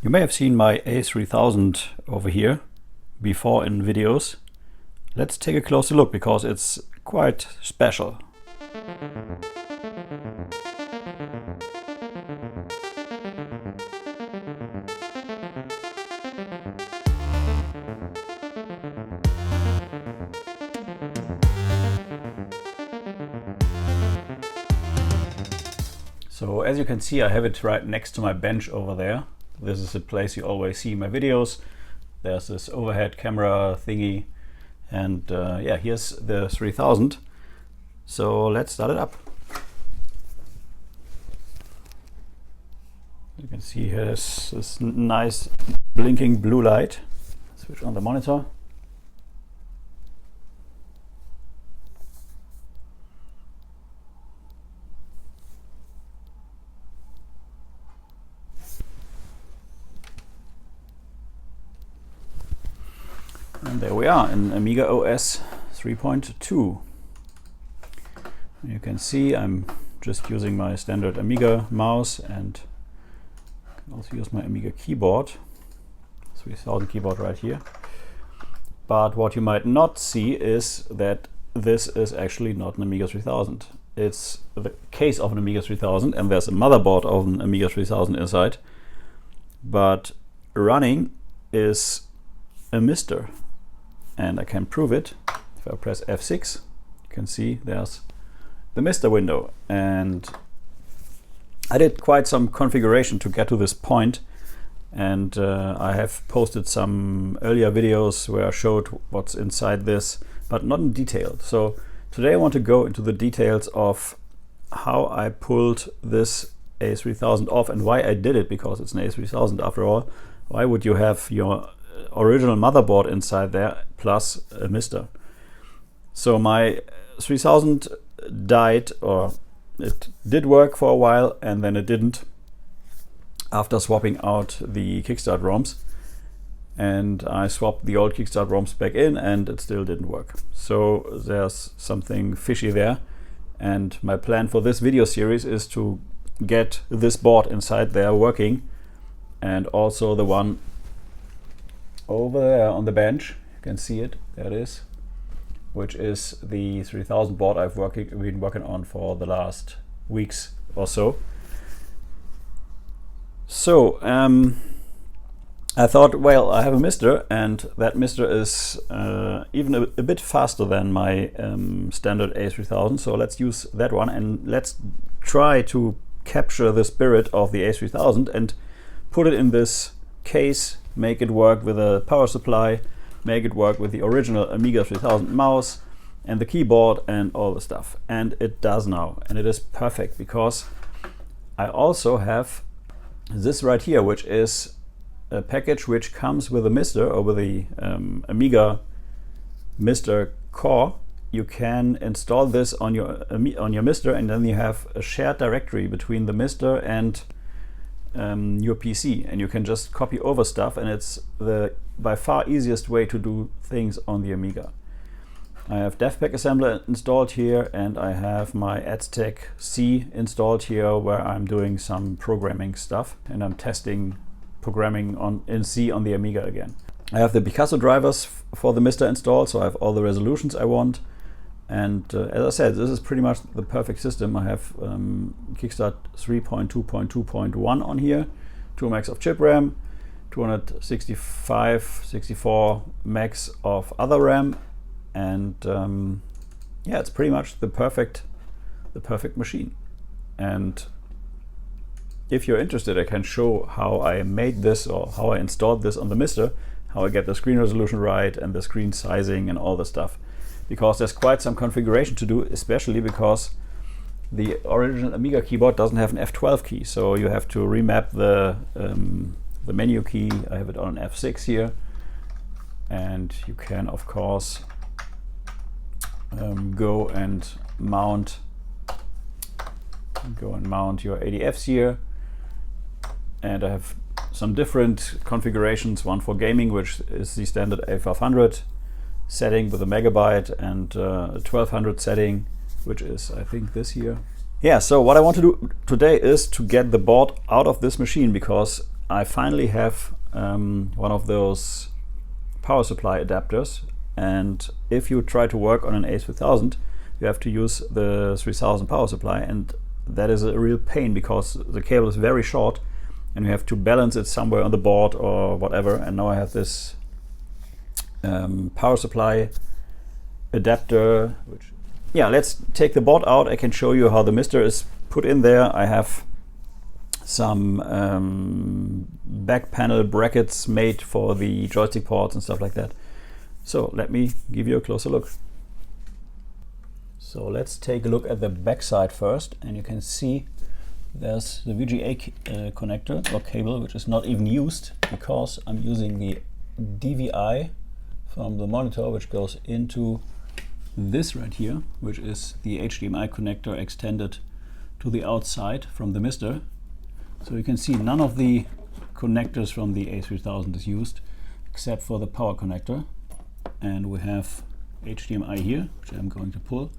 You may have seen my A3000 over here before in videos. Let's take a closer look because it's quite special. So as you can see, I have it right next to my bench over there. This is the place you always see my videos. There's this overhead camera thingy, and yeah, here's the 3000. So let's start it up. You can see here's this nice blinking blue light. Switch on the monitor. And there we are in Amiga OS 3.2. You can see I'm just using my standard Amiga mouse, and I can also use my Amiga keyboard, 3000 keyboard right here. But what you might not see is that this is actually not an Amiga 3000. It's the case of an Amiga 3000, and there's a motherboard of an Amiga 3000 inside. But running is a MiSTer. And I can prove it. If I press F6, you can see there's the MiSTer window. And I did quite some configuration to get to this point. And I have posted some earlier videos where I showed what's inside this, but not in detail. So today I want to go into the details of how I pulled this A3000 off and why I did it, because it's an A3000 after all. Why would you have your original motherboard inside there plus a MiSTer? So my 3000 died, or it did work for a while and then it didn't after swapping out the kickstart ROMs, and I swapped the old kickstart ROMs back in and it still didn't work. So there's something fishy there, and my plan for this video series is to get this board inside there working, and also the one over there on the bench. You can see it, there it is, which is the 3000 board I've been working on for the last weeks or so. So I thought, well, I have a MiSTer, and that MiSTer is even a bit faster than my standard A3000, so let's use that one and let's try to capture the spirit of the A3000 and put it in this case, make it work with a power supply, make it work with the original Amiga 3000 mouse and the keyboard and all the stuff. And it does now, and it is perfect because I also have this right here, which is a package which comes with a MiSTer, or with the Amiga MiSTer core. You can install this on your MiSTer, and then you have a shared directory between the MiSTer and your PC, and you can just copy over stuff, and it's the by far easiest way to do things on the Amiga. I have DevPack assembler installed here, and I have my Aztec C installed here where I'm doing some programming stuff, and I'm testing programming in C on the Amiga again. I have the Picasso drivers for the MiSTer installed, so I have all the resolutions I want. And as I said, this is pretty much the perfect system. I have Kickstart 3.2.2.1 on here, 2 megs of chip RAM, 265, 64 megs of other RAM, and yeah, it's pretty much the perfect machine. And if you're interested, I can show how I made this, or how I installed this on the MiSTer, how I get the screen resolution right and the screen sizing and all the stuff. Because there's quite some configuration to do, especially because the original Amiga keyboard doesn't have an F12 key, so you have to remap the menu key. I have it on an F6 here, and you can of course go and mount your ADFs here. And I have some different configurations, one for gaming, which is the standard A500 setting with a megabyte, and a 1200 setting, which is I think this here. Yeah, so what I want to do today is to get the board out of this machine, because I finally have one of those power supply adapters, and if you try to work on an A3000, you have to use the 3000 power supply, and that is a real pain because the cable is very short and you have to balance it somewhere on the board or whatever. And now I have this power supply adapter, which, yeah, let's take the board out. I can show you how the mister is put in there. I have some back panel brackets made for the joystick ports and stuff like that. So let me give you a closer look. So let's take a look at the back side first, and you can see there's the VGA connector or cable, which is not even used because I'm using the DVI from the monitor, which goes into this right here, which is the HDMI connector extended to the outside from the mister. So you can see none of the connectors from the A3000 is used except for the power connector, and we have HDMI here, which I'm going to pull,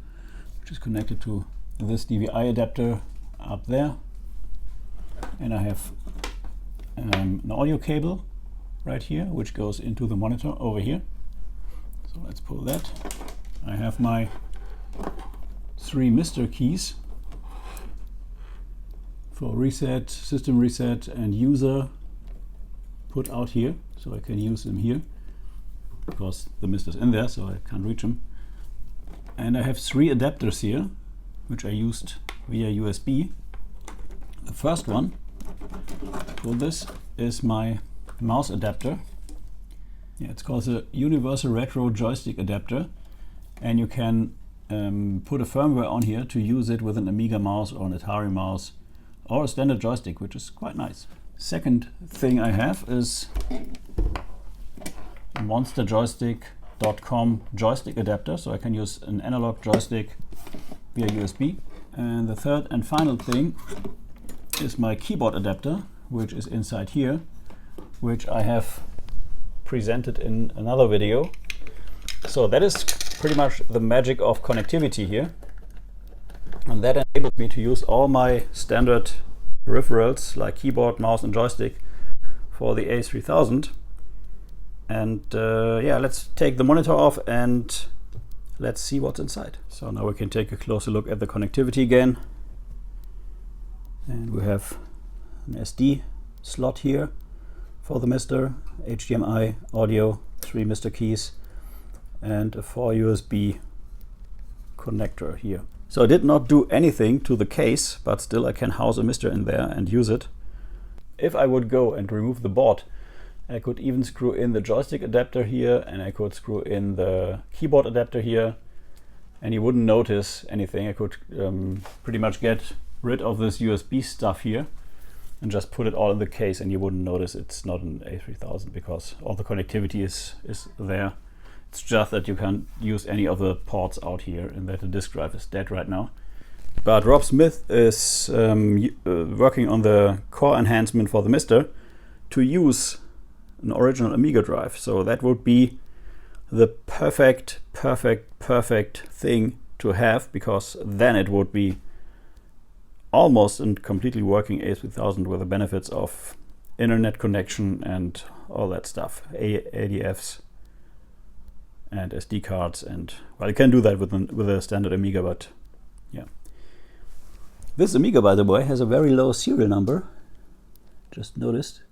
which is connected to this DVI adapter up there, and I have an audio cable right here which goes into the monitor over here. So let's pull that. I have my 3 mister keys for reset, system reset, and user put out here, so I can use them here because the mister's in there, so I can't reach them. And I have 3 adapters here, which I used via USB. The first one, for this, is my mouse adapter. Yeah, it's called a Universal Retro Joystick Adapter, and you can put a firmware on here to use it with an Amiga mouse or an Atari mouse or a standard joystick, which is quite nice. Second thing I have is a monsterjoystick.com joystick adapter, so I can use an analog joystick via USB. And the third and final thing is my keyboard adapter, which is inside here, which I have presented in another video. So that is pretty much the magic of connectivity here, and that enables me to use all my standard peripherals like keyboard, mouse and joystick for the A3000. And yeah, let's take the monitor off and let's see what's inside. So now we can take a closer look at the connectivity again, and we have an SD slot here for the mister, HDMI, audio, 3 mister keys, and a 4 USB connector here. So I did not do anything to the case, but still I can house a mister in there and use it. If I would go and remove the board, I could even screw in the joystick adapter here, and I could screw in the keyboard adapter here, and you wouldn't notice anything. I could pretty much get rid of this USB stuff here and just put it all in the case, and you wouldn't notice it's not an A3000 because all the connectivity is there. It's just that you can't use any of the ports out here and that the disk drive is dead right now. But Rob Smith is working on the core enhancement for the mister to use an original Amiga drive. So that would be the perfect thing to have, because then it would be almost a completely working A3000 with the benefits of internet connection and all that stuff, ADFs and SD cards, and well, you can do that with a standard Amiga, but yeah. This Amiga, by the way, has a very low serial number. Just noticed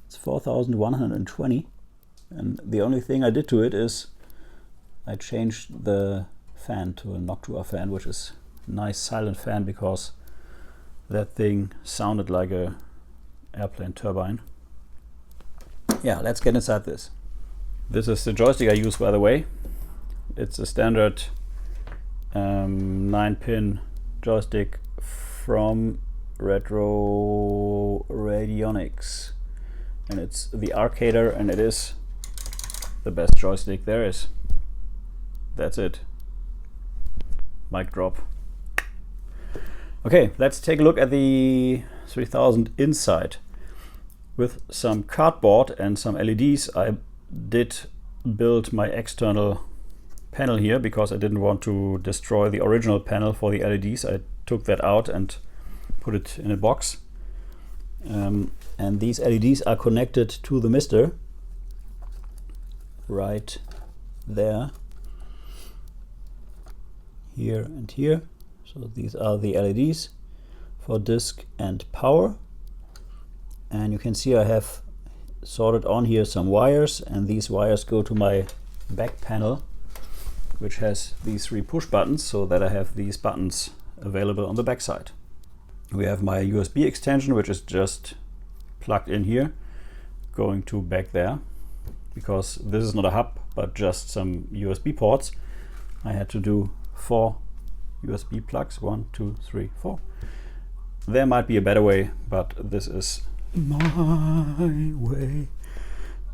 it's 4120, and the only thing I did to it is I changed the fan to a Noctua fan, which is a nice silent fan because that thing sounded like a airplane turbine. Yeah, let's get inside this. This is the joystick I use, by the way. It's a standard 9-pin joystick from Retro Radionics, and it's the Arcader, and it is the best joystick there is. That's it. Mic drop. Okay, let's take a look at the 3000 inside. With some cardboard and some LEDs, I did build my external panel here because I didn't want to destroy the original panel for the LEDs. I took that out and put it in a box. and these LEDs are connected to the mister right there, here and here. So these are the LEDs for disk and power, and you can see I have sorted on here some wires, and these wires go to my back panel, which has these 3 push buttons, so that I have these buttons available on the back side. We have my USB extension, which is just plugged in here, going to back there, because this is not a hub but just some USB ports. I had to do 4 USB plugs, 1, 2, 3, 4. There might be a better way, but this is my way.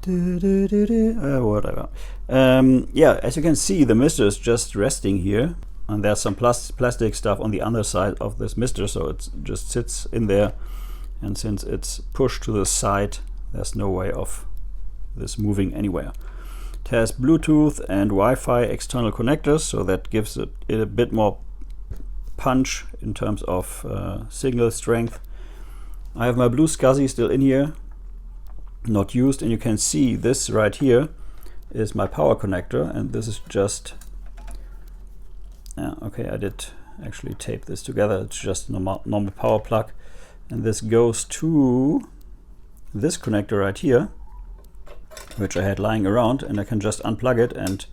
Whatever. Yeah, as you can see, the mister is just resting here, and there's some plastic stuff on the underside of this mister, so it just sits in there, and since it's pushed to the side, there's no way of this moving anywhere. It has Bluetooth and Wi-Fi external connectors, so that gives it a bit more punch in terms of signal strength. I have my blue SCSI still in here, not used, and you can see this right here is my power connector, and this is just okay, I did actually tape this together. It's just a normal power plug, and this goes to this connector right here, which I had lying around, and I can just unplug it, and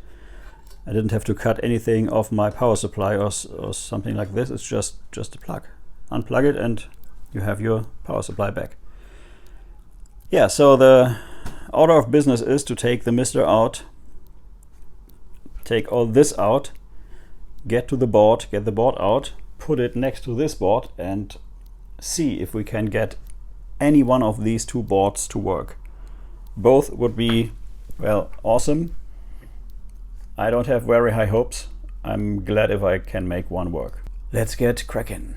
I didn't have to cut anything off my power supply or something like this. It's just a plug. Unplug it and you have your power supply back. Yeah, so the order of business is to take the mister out, take all this out, get to the board, get the board out, put it next to this board, and see if we can get any one of these 2 boards to work. Both would be, well, awesome. I don't have very high hopes. I'm glad if I can make one work. Let's get cracking.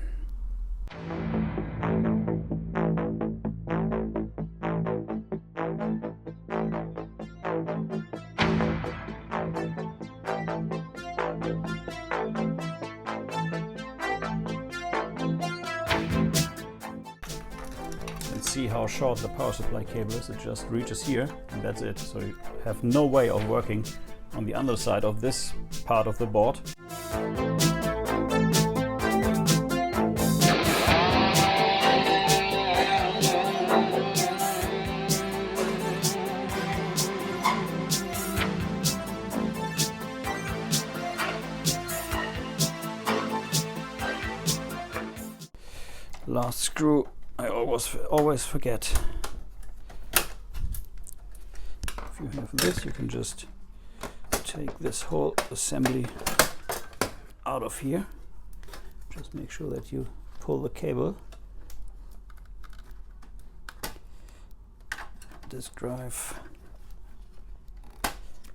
See how short the power supply cable is. It just reaches here, and that's it. So you have no way of working on the underside of this part of the board. Last screw. I always forget. If you have this, you can just take this whole assembly out of here. Just make sure that you pull the cable. Disk drive,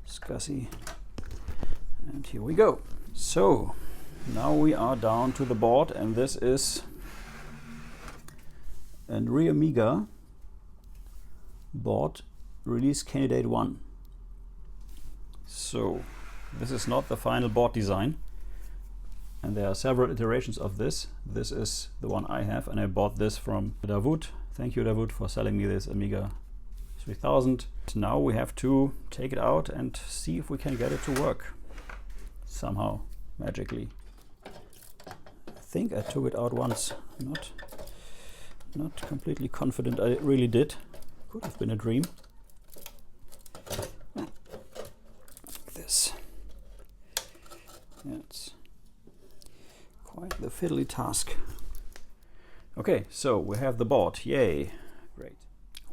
SCSI, and here we go. So now we are down to the board, and this is an Amiga board, release candidate 1. So this is not the final board design, and there are several iterations of this. This is the one I have, and I bought this from Davut. Thank you, Davut, for selling me this Amiga 3000. Now we have to take it out and see if we can get it to work somehow, magically. I think I took it out once. Not completely confident I really did. Could have been a dream. This. Yeah, it's quite the fiddly task. Okay, so we have the board. Yay! Great.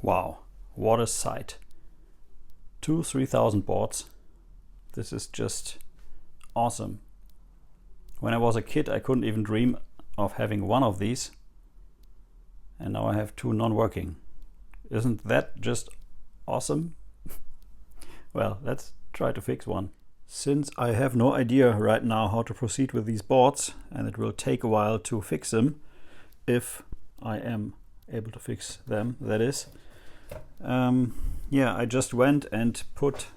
Wow, what a sight. 2 3000 boards. This is just awesome. When I was a kid, I couldn't even dream of having one of these. And now I have 2 non-working. Isn't that just awesome? Well, let's try to fix one. Since I have no idea right now how to proceed with these boards, and it will take a while to fix them, if I am able to fix them, that is. Yeah, I just went and put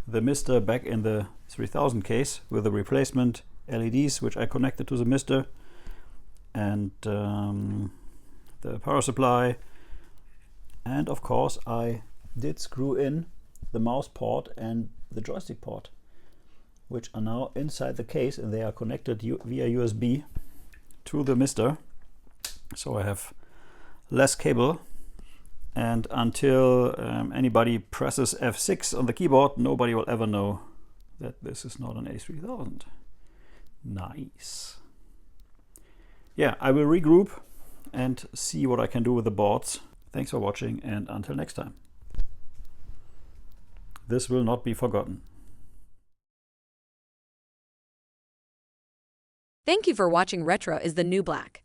the mister back in the 3000 case with the replacement LEDs, which I connected to the mister, and the power supply, And of course I did screw in the mouse port and the joystick port, which are now inside the case, and they are connected via USB to the mister. So I have less cable, and until anybody presses F6 on the keyboard, nobody will ever know that this is not an A3000. Nice. Yeah, I will regroup and see what I can do with the boards. Thanks for watching, and until next time. This will not be forgotten. Thank you for watching Retro is the New Black.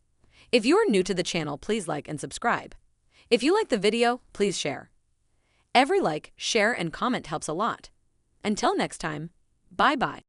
If you are new to the channel, please like and subscribe. If you like the video, please share. Every like, share, and comment helps a lot. Until next time, bye-bye.